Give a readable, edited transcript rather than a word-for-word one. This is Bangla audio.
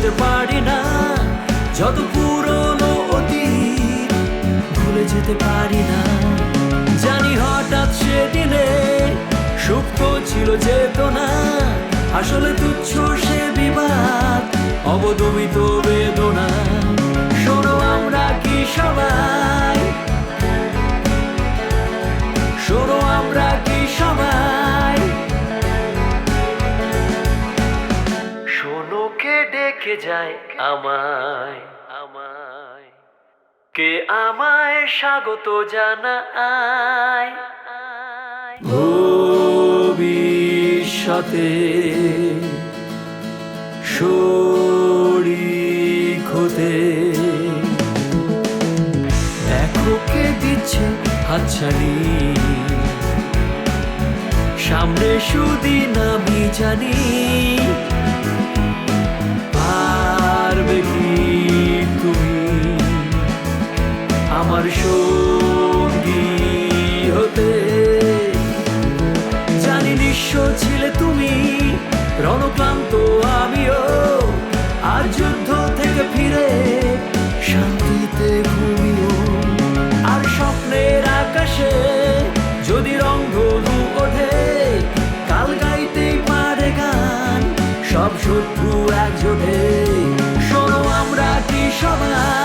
যেতে পারি না, যত পুরনো অতীত ভুলে যেতে পারি না। জানি হঠাৎ সেদিনে সুপ্ত ছিল চেতনা, আসলে তুচ্ছ সে বিবাদ, অবদমিত বেদনা। শোনো আমরা কি সবাই, শোনো আমরা কি সবাই, শোনো কে ডেকে যায় আমায়, আমায় কে আমায় স্বাগত জানায়। ভবিষ্যতে শরীক হতে দেখো কে দিচ্ছে হাতছানি, সামনে সুদিন আমি জানি। পারবে কি তুমি আমার সঙ্গী হতে? জানি নিঃস্ব ছিলে তুমি, রণক্লান্ত আমিও, আর যুদ্ধ থেকে ফিরে শান্তিতে ঘুমিও। আর স্বপ্নের আকাশে যদি রংধনু ওঠে, কাল গাইতেই পারে গান সব শত্রু একজোটে। শোনো আমরা কি সবাই,